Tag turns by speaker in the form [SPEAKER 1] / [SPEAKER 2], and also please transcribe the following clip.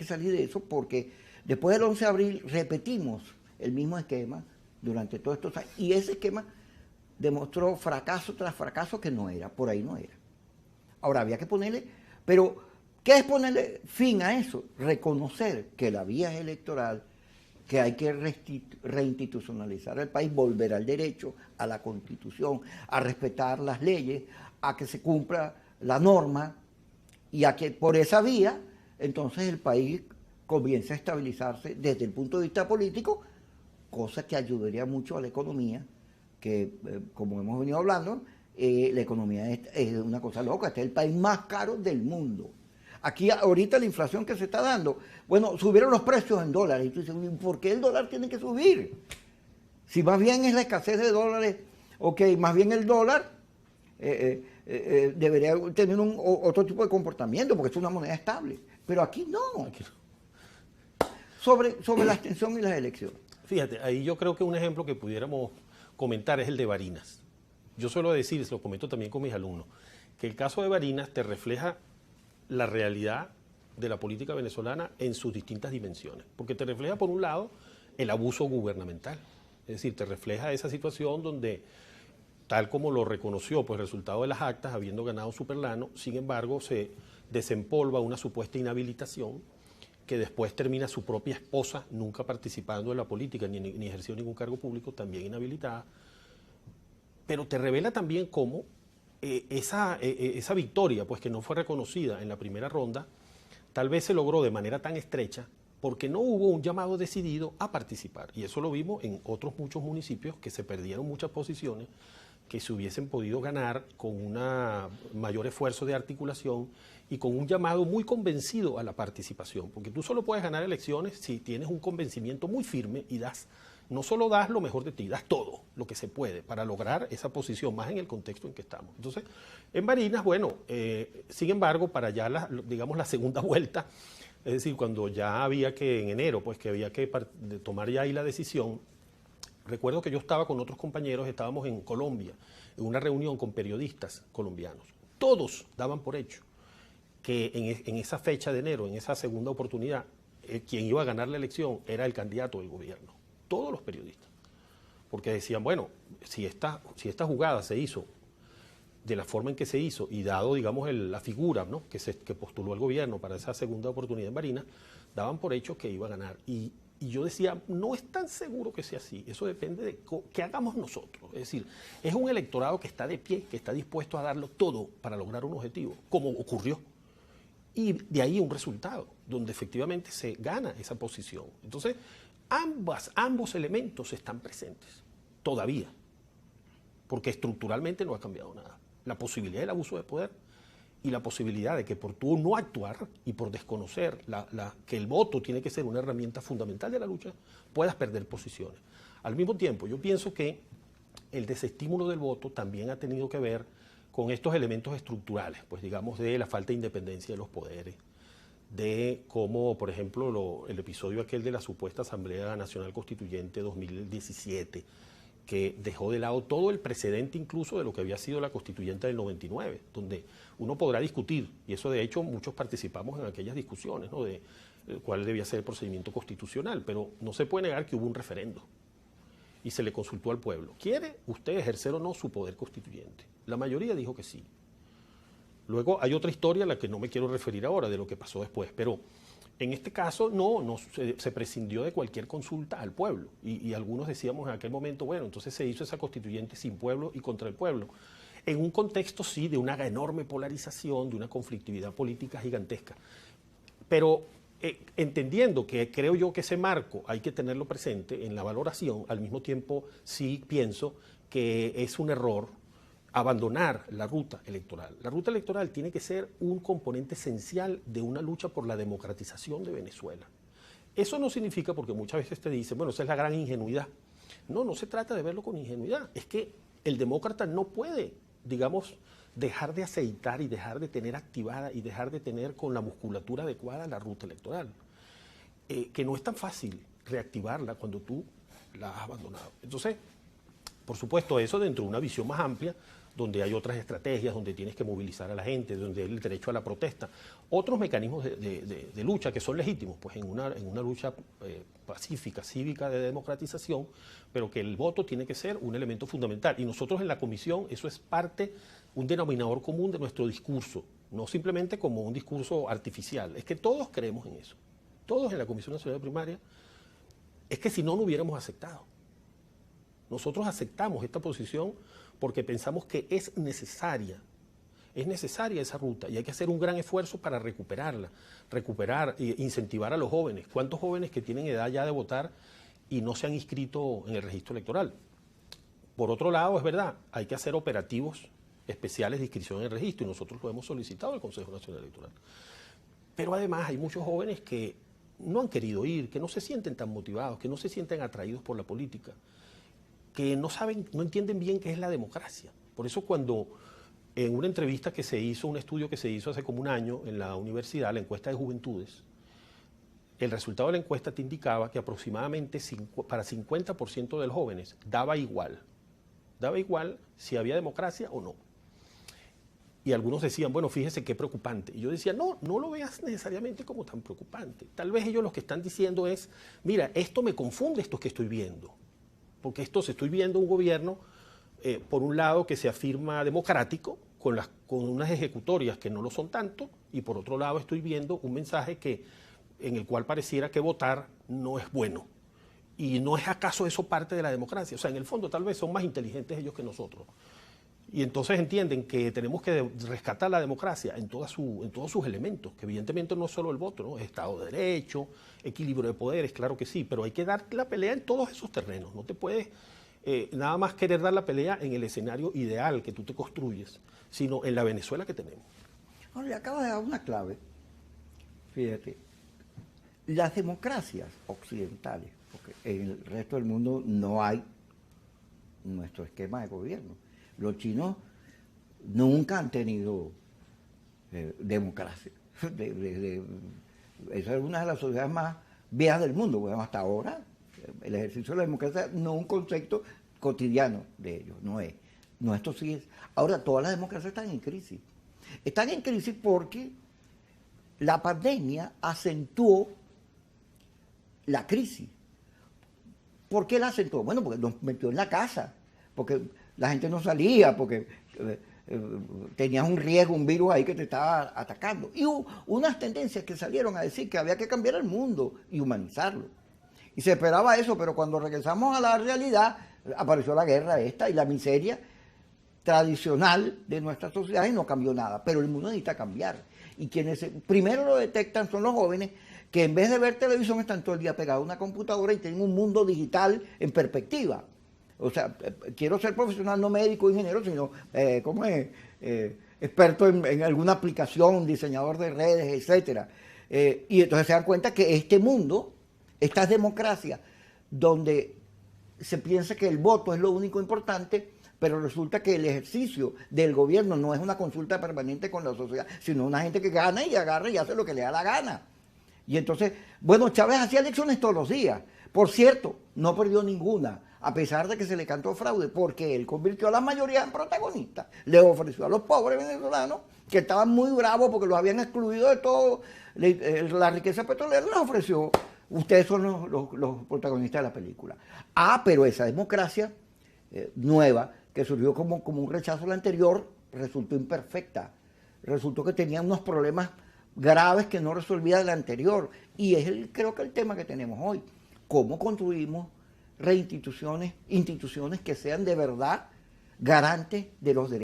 [SPEAKER 1] que salir de eso porque después del 11 de abril repetimos el mismo esquema durante todos estos años y ese esquema demostró fracaso tras fracaso que no era, por ahí no era. Ahora había que ponerle, pero ¿qué es ponerle fin a eso? Reconocer que la vía es electoral, que hay que reinstitucionalizar el país, volver al derecho, a la Constitución, a respetar las leyes, a que se cumpla la norma y a que por esa vía entonces el país comience a estabilizarse desde el punto de vista político, cosa que ayudaría mucho a la economía, que como hemos venido hablando, la economía es una cosa loca, este es el país más caro del mundo. Aquí ahorita la inflación que se está dando, bueno, subieron los precios en dólares. Y tú dices, ¿por qué el dólar tiene que subir? Si más bien es la escasez de dólares, ok, más bien el dólar debería tener otro tipo de comportamiento, porque es una moneda estable. Pero aquí no. Sobre la abstención y las elecciones.
[SPEAKER 2] Fíjate, ahí yo creo que un ejemplo que pudiéramos comentar es el de Barinas. Yo suelo decir, se lo comento también con mis alumnos, que el caso de Barinas te refleja la realidad de la política venezolana en sus distintas dimensiones, porque te refleja por un lado el abuso gubernamental, es decir, te refleja esa situación donde, tal como lo reconoció pues el resultado de las actas, habiendo ganado Superlano, sin embargo se desempolva una supuesta inhabilitación que después termina su propia esposa, nunca participando en la política ni ejerció ningún cargo público, también inhabilitada, pero te revela también cómo esa victoria, pues que no fue reconocida en la primera ronda, tal vez se logró de manera tan estrecha porque no hubo un llamado decidido a participar. Y eso lo vimos en otros muchos municipios que se perdieron muchas posiciones que se hubiesen podido ganar con un mayor esfuerzo de articulación y con un llamado muy convencido a la participación. Porque tú solo puedes ganar elecciones si tienes un convencimiento muy firme y no solo das lo mejor de ti, das todo lo que se puede para lograr esa posición, más en el contexto en que estamos. Entonces, en Barinas, bueno, sin embargo, para ya digamos la segunda vuelta, es decir, cuando ya había que, en enero, pues que había que tomar ya ahí la decisión, recuerdo que yo estaba con otros compañeros, estábamos en Colombia, en una reunión con periodistas colombianos. Todos daban por hecho que en esa fecha de enero, en esa segunda oportunidad, quien iba a ganar la elección era el candidato del gobierno. Todos los periodistas, porque decían, bueno, si esta jugada se hizo de la forma en que se hizo y dado, digamos, la figura, ¿no?, que postuló el gobierno para esa segunda oportunidad en Barinas, daban por hecho que iba a ganar. Y yo decía, no es tan seguro que sea así, eso depende de qué hagamos nosotros. Es decir, es un electorado que está de pie, que está dispuesto a darlo todo para lograr un objetivo, como ocurrió. Y de ahí un resultado, donde efectivamente se gana esa posición. Entonces, ambos elementos están presentes, todavía, porque estructuralmente no ha cambiado nada. La posibilidad del abuso de poder y la posibilidad de que por tú no actuar y por desconocer que el voto tiene que ser una herramienta fundamental de la lucha, puedas perder posiciones. Al mismo tiempo, yo pienso que el desestímulo del voto también ha tenido que ver con estos elementos estructurales, pues digamos de la falta de independencia de los poderes, de cómo, por ejemplo, el episodio aquel de la supuesta Asamblea Nacional Constituyente 2017, que dejó de lado todo el precedente incluso de lo que había sido la Constituyente del 99, donde uno podrá discutir, y eso de hecho muchos participamos en aquellas discusiones, ¿no?, de cuál debía ser el procedimiento constitucional, pero no se puede negar que hubo un referendo y se le consultó al pueblo. ¿Quiere usted ejercer o no su poder constituyente? La mayoría dijo que sí. Luego hay otra historia a la que no me quiero referir ahora, de lo que pasó después, pero en este caso no se prescindió de cualquier consulta al pueblo y algunos decíamos en aquel momento, bueno, entonces se hizo esa constituyente sin pueblo y contra el pueblo, en un contexto sí de una enorme polarización, de una conflictividad política gigantesca, pero entendiendo que creo yo que ese marco hay que tenerlo presente en la valoración, al mismo tiempo sí pienso que es un error abandonar la ruta electoral. La ruta electoral tiene que ser un componente esencial de una lucha por la democratización de Venezuela. Eso no significa, porque muchas veces te dicen, bueno, esa es la gran ingenuidad. No se trata de verlo con ingenuidad. Es que el demócrata no puede, digamos, dejar de aceitar y dejar de tener activada y dejar de tener con la musculatura adecuada la ruta electoral. Que no es tan fácil reactivarla cuando tú la has abandonado. Entonces, por supuesto, eso dentro de una visión más amplia, donde hay otras estrategias, donde tienes que movilizar a la gente, donde hay el derecho a la protesta. Otros mecanismos de lucha que son legítimos, pues en una lucha pacífica, cívica de democratización, pero que el voto tiene que ser un elemento fundamental. Y nosotros en la comisión, eso es parte, un denominador común de nuestro discurso, no simplemente como un discurso artificial, es que todos creemos en eso. Todos en la Comisión Nacional de Primaria, es que si no, no hubiéramos aceptado. Nosotros aceptamos esta posición porque pensamos que es necesaria esa ruta y hay que hacer un gran esfuerzo para recuperar e incentivar a los jóvenes. ¿Cuántos jóvenes que tienen edad ya de votar y no se han inscrito en el registro electoral? Por otro lado, es verdad, hay que hacer operativos especiales de inscripción en el registro y nosotros lo hemos solicitado al Consejo Nacional Electoral. Pero además hay muchos jóvenes que no han querido ir, que no se sienten tan motivados, que no se sienten atraídos por la política, que no entienden bien qué es la democracia. Por eso cuando en una entrevista que se hizo, un estudio que se hizo hace como un año en la universidad, la encuesta de juventudes, el resultado de la encuesta te indicaba que aproximadamente para 50% de los jóvenes daba igual si había democracia o no. Y algunos decían, bueno, fíjese qué preocupante. Y yo decía, no lo veas necesariamente como tan preocupante. Tal vez ellos lo que están diciendo es, mira, esto me confunde, esto que estoy viendo. Porque estoy viendo un gobierno, por un lado, que se afirma democrático, con unas ejecutorias que no lo son tanto, y por otro lado estoy viendo un mensaje en el cual pareciera que votar no es bueno. ¿Y no es acaso eso parte de la democracia? O sea, en el fondo tal vez son más inteligentes ellos que nosotros. Y entonces entienden que tenemos que rescatar la democracia en todos sus elementos, que evidentemente no es solo el voto, ¿no? Estado de Derecho, equilibrio de poderes, claro que sí, pero hay que dar la pelea en todos esos terrenos. No te puedes nada más querer dar la pelea en el escenario ideal que tú te construyes, sino en la Venezuela que tenemos.
[SPEAKER 1] Ahora, le acabas de dar una clave. Fíjate, las democracias occidentales, porque en el resto del mundo no hay nuestro esquema de gobierno. Los chinos nunca han tenido democracia. Esa es una de las sociedades más viejas del mundo. Bueno, hasta ahora el ejercicio de la democracia no es un concepto cotidiano de ellos, no es. No, esto sí es. Ahora, todas las democracias están en crisis. Están en crisis porque la pandemia acentuó la crisis. ¿Por qué la acentuó? Bueno, porque nos metió en la casa, porque la gente no salía, porque tenías un riesgo, un virus ahí que te estaba atacando. Y hubo unas tendencias que salieron a decir que había que cambiar el mundo y humanizarlo. Y se esperaba eso, pero cuando regresamos a la realidad, apareció la guerra esta y la miseria tradicional de nuestra sociedad y no cambió nada. Pero el mundo necesita cambiar. Y quienes primero lo detectan son los jóvenes que en vez de ver televisión están todo el día pegados a una computadora y tienen un mundo digital en perspectiva. O sea, quiero ser profesional, no médico, ingeniero, sino, experto en alguna aplicación, diseñador de redes, etc. Y entonces se dan cuenta que este mundo, estas democracias, donde se piensa que el voto es lo único importante, pero resulta que el ejercicio del gobierno no es una consulta permanente con la sociedad, sino una gente que gana y agarra y hace lo que le da la gana. Y entonces, bueno, Chávez hacía elecciones todos los días. Por cierto, no perdió ninguna, a pesar de que se le cantó fraude, porque él convirtió a la mayoría en protagonistas. Le ofreció a los pobres venezolanos, que estaban muy bravos porque los habían excluido de todo, la riqueza petrolera, les ofreció, ustedes son los protagonistas de la película. Pero esa democracia nueva, que surgió como un rechazo a la anterior, resultó imperfecta. Resultó que tenía unos problemas graves que no resolvía de la anterior. Y es creo que el tema que tenemos hoy. ¿Cómo construimos instituciones que sean de verdad garantes de los derechos?